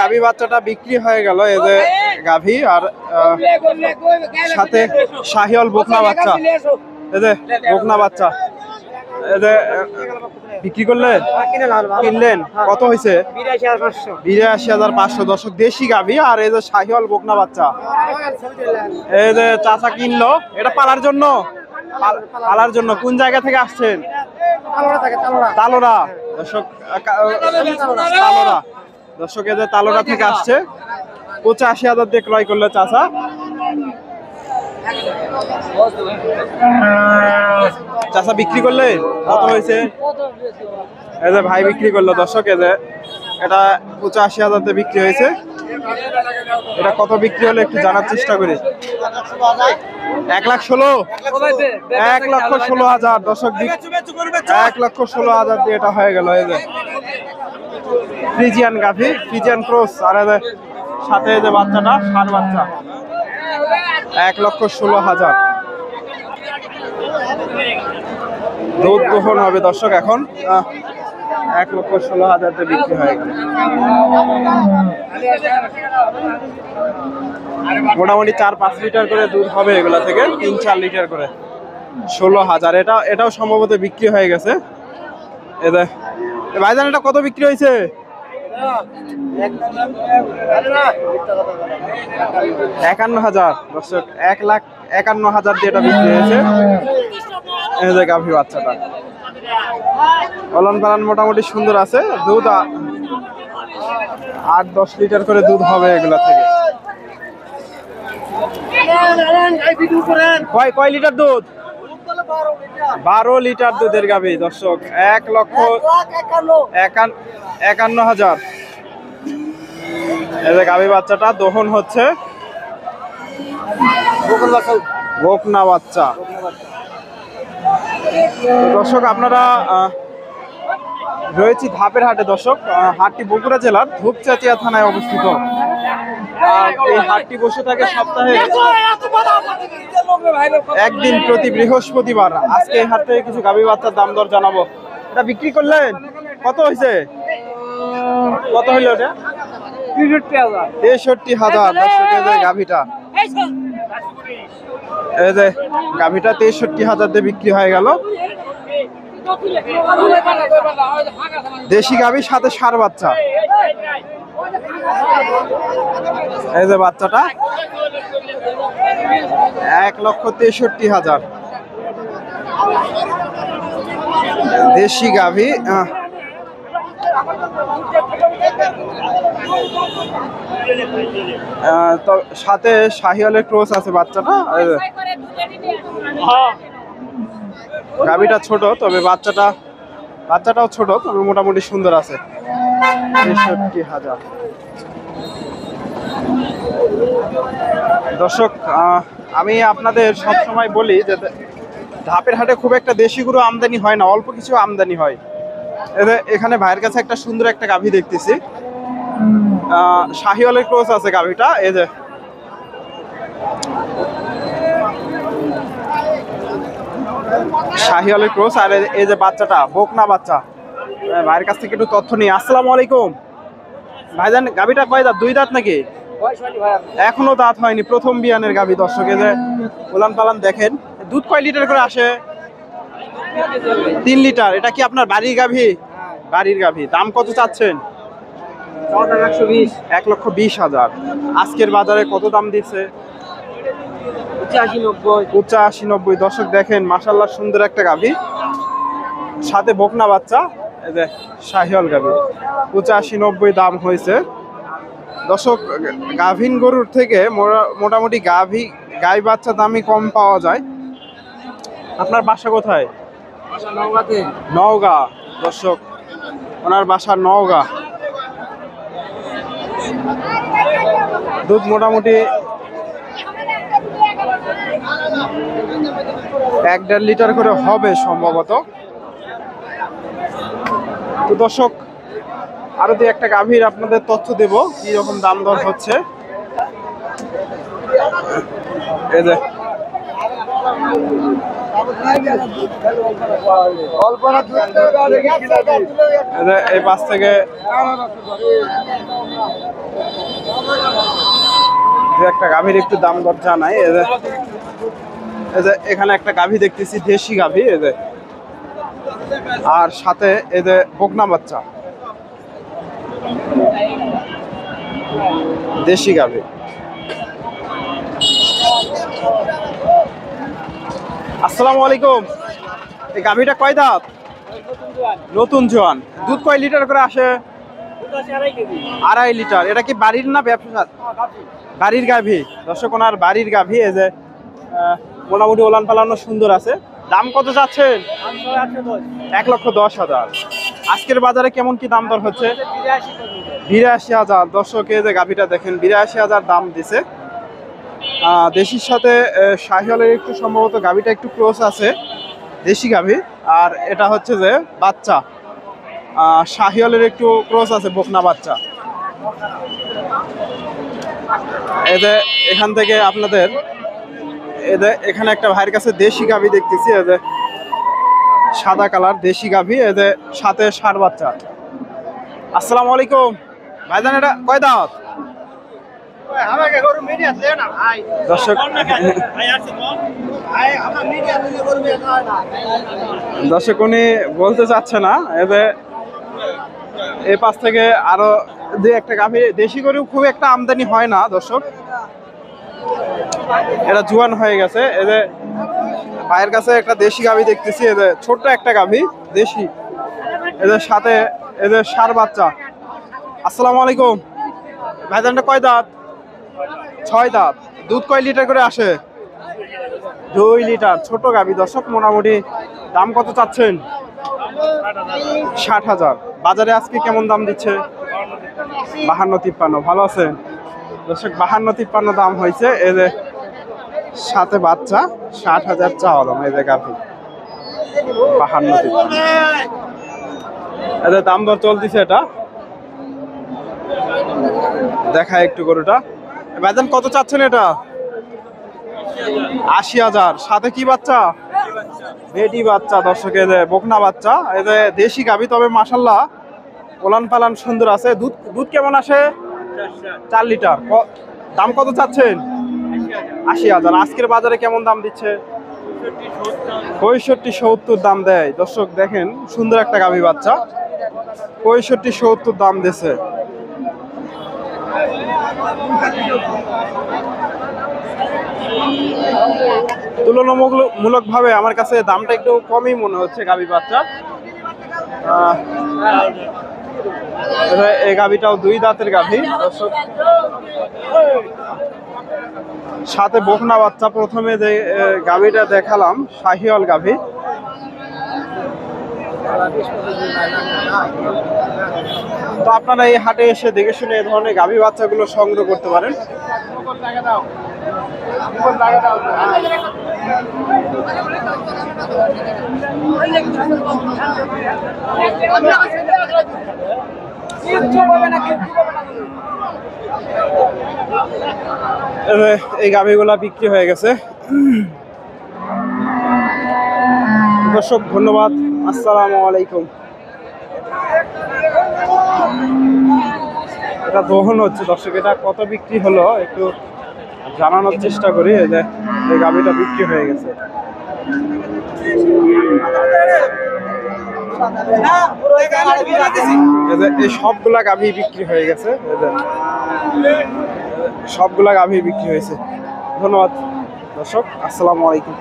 গাভী বাচ্চাটা বিক্রি হয়ে গেল। এই যে গাভী আর সাথে শাহিওয়াল বকনা বাচ্চা। এই যে বকনা বাচ্চা এই যে বিক্রি করলেন, কিনলেন, কত হয়েছে? 82,500। দর্শক দেশি গাভী আর এই যে শাহিওয়াল বকনা বাচ্চা। এই যে চাচা কিনলো, এটা পালার জন্য। পালার জন্য কোন জায়গা থেকে আসছেন? তালোড়া। দর্শক তালোড়া, দর্শক এই যে তালোড়া থেকে আসছে। 85,000 দিয়ে ক্রয় করলো চাচা। চাচা বিক্রি করলে কত হয়েছে? এই যে ভাই বিক্রি করলো। দর্শক এই যে এটা 85,000 দিয়ে বিক্রি হয়েছে। এটা কত বিক্রি হলো একটু জানার চেষ্টা করি। 1,16,000। 1,16,000। দর্শক 1,16,000 দিয়ে এটা হয়ে গেল। এই যে ফ্রিজিয়ান গাভী, ফ্রিজিয়ান ক্রস আর সাথে যে বাচ্চাটা ষাঁড় বাচ্চা। 1,16,000 দুধ দহন হবে দর্শক। এখন 1,16,000 দিয়ে বিক্রি হয়ে গেল। মোটামুটি 4-5 লিটার করে দুধ হবে এগুলা থেকে, 3-4 লিটার করে। 16,000। এটাও সম্ভবত বিক্রি হয়ে গেছে। এই যে ভাইজান এটা কত বিক্রি হয়েছে? 51,000। দর্শক 1,51,000 দিয়ে এটা বিক্রি হয়েছে। এই যে গাভী বাচ্চাটা ওলান পালান মোটামুটি সুন্দর আছে। দুধ 8-10 লিটার করে দুধ হবে এগুলা থেকে। কয় লিটার দুধ? 12 লিটার দুধের গাভী। দর্শক 1,51,000। এই যে গাভী বাচ্চাটা দহন হচ্ছে। বকনা বাচ্চা। দর্শক আপনারা রয়েছি ধাপের হাটে। দর্শক হাটটি বগুড়া জেলার ধূপচাচিয়া থানায় অবস্থিত। আর এই হাটটি বসে থাকে সপ্তাহে একদিন প্রতি বৃহস্পতিবার। আজকে এই হাট থেকে কিছু গাভী বাচ্চার দাম দর জানাবো। এটা বিক্রি করলেন, কত হয়েছে? কত হইলো এটা? 63,000। দর্শক এই যে গাভীটা, এই যে গাভীটা 63,000 দিয়ে বিক্রি হয়ে গেল। দেশি গাভীর সাথে ষাঁড় বাচ্চা। এই যে বাচ্চাটা 1,63,000। দেশি গাভী। সাথে শাহিওয়ালের ক্রস আছে বাচ্চাটা। গাভীটা ছোট, তবে বাচ্চাটাও ছোট, তবে মোটামুটি সুন্দর আছে। 63,000। দর্শক আমি আপনাদের সবসময় বলি যে ধাপের হাটে খুব একটা দেশি গরু আমদানি হয় না, অল্প কিছু আমদানি হয়। এখানে ভাইয়ের কাছে একটা সুন্দর একটা গাভী দেখতেছি। শাহিওয়ালের ক্রস আছে গাভীটা। এই যে শাহিওয়ালের ক্রস আর এই যে বাচ্চাটা বকনা বাচ্চা। ভাইয়ের কাছ থেকে একটু তথ্য নিই। আসসালামু আলাইকুম ভাইজান, গাভীটা কয় দাঁত? 2 দাঁত নাকি? এখনো দাঁত হয়নি, প্রথম বিয়ানের গাভী। দর্শক এই যে উলান পালান দেখেন। দুধ কয় লিটার করে আসে? 3 লিটার। এটা কি আপনার বাড়ির গাভী? বাড়ির গাভী। দাম কত চাচ্ছেন? 1,20,000। আজকের বাজারে কত দাম দিচ্ছে? 85-90। দর্শক দেখেন মাশাআল্লাহ সুন্দর একটা গাভী, সাথে বকনা বাচ্চা। এই যে শাহিওয়াল গাভী 85-90 দাম হয়েছে। দর্শক গাভীন গরুর থেকে মোটামুটি গাই বাচ্চা দামই কম পাওয়া যায়। আপনার বাসা কোথায়? নওগাঁ। দর্শক ওনার বাসা নওগাঁ। দুধ মোটামুটি 1-1.5 লিটার করে হবে সম্ভবত। তো দর্শক আরো একটা গাভীর আপনাদের তথ্য দেব কি রকম দাম দর হচ্ছে। এই যে এই পাশ থেকে একটা গাভীর একটু দাম দর জানাই। এখানে একটা গাভী দেখতেছি, দেশি গাভী, আর সাথে এদের বকনা বাচ্চা, দেশি গাভী। আসসালামু আলাইকুম। এই গাভীটা কয় দাঁত? নতুন জোয়ান। দুধ কয় লিটার করে আসে? 2.5 লিটার। এটা কি বাড়ির না ব্যবসা? বাড়ির গাভী। দর্শক, ওনার বাড়ির গাভী। এই যে মোটামুটি ওলান পালানো সুন্দর আছে। দাম কত যাচ্ছেন? 1,10,000। আজকের বাজারে কেমন কি দাম দর হচ্ছে? 82,000। দর্শক, এই যে গাভীটা দেখেন, 82,000 দাম দিছে। দেশির সাথে শাহিওয়ালের একটু সম্ভবত গাভীটা একটু ক্লোজ আছে, দেশি গাভী। আর এটা হচ্ছে যে বাচ্চা, শাহিওয়ালের একটু ক্রস আছে, বকনা বাচ্চা। এখান থেকে আপনাদের এখানে একটা ভাইয়ের কাছে দেশি গাভী দেখতেছি, সাদা কালার দেশি গাভী, সাথে ষাঁড় বাচ্চা। আসসালামু আলাইকুম ভাইজান, এটা কয় দাঁত? দর্শক, উনি বলতে চাচ্ছে না। এই পাশ থেকে আরো যে একটা গাভী, দেশি গরু খুব একটা আমদানি হয় না দর্শক, এটা জোয়ান হয়ে গেছে। ভাইয়ের কাছে একটা দেশি গাভী দেখতেছি, ছোট্ট একটা গাভী দেশি, সাথে ষাঁড় বাচ্চা। আসসালামু আলাইকুম ভাইজানটা কয় দাঁত? 6 দাঁত। দুধ কয় লিটার করে আসে? 2 লিটার। ছোট গাভী দর্শক। মোটামুটি দাম কত চাচ্ছেন? 60,000। বাজারে আজকে কেমন দাম দিচ্ছে? 52-53। ভালো আছে দর্শক, 52-53 দাম হয়েছে। সাথে বাচ্চা, 60,000 চাওয়া দাম। এই যে গাভী 52-53, দাম দর চলতেছে। এটা দেখা একটু গরুটা। ভাইজান কত চাচ্ছেন এটা? 80,000। সাথে কি বাচ্চা? বেটি বাচ্চা। দর্শক, বকনা বাচ্চা, দেশি গাভী, তবে মাশাল্লাহ ওলান পালান সুন্দর আছে। দুধ কেমন আসে? 4 লিটার। দাম কত চাচ্ছেন? 80,000। আজকের বাজারে কেমন দাম দিচ্ছে? 65-70 দাম দেয়। দর্শক দেখেন, সুন্দর একটা গাভী বাচ্চা, 65-70 দাম দিছে। তুলনামূলক ভাবে আমার কাছে দামটা একটু কমই মনে হচ্ছে গাভী বাচ্চা। এই গাভীটাও 2 দাঁতের গাভী দর্শক, সাথে বকনা বাচ্চা। প্রথমে যে গাভীটা দেখালাম, শাহিওয়াল গাভী। তো আপনারা এই হাটে এসে দেখে শুনে এই ধরনের গাভী বাচ্চাগুলো সংগ্রহ করতে পারেন। এই গাভীগুলা বিক্রি হয়ে গেছে। দর্শক ধন্যবাদ, আসসালামু আলাইকুম। এটা দহন হচ্ছে দর্শক, এটা কত বিক্রি হলো একটু জানানোর চেষ্টা করি। এই যে এই গাভীটা বিক্রি হয়ে গেছে। এই সবগুলা গাভী বিক্রি হয়ে গেছে, সবগুলা গাভী বিক্রি হয়েছে। ধন্যবাদ দর্শক, আসসালামু আলাইকুম।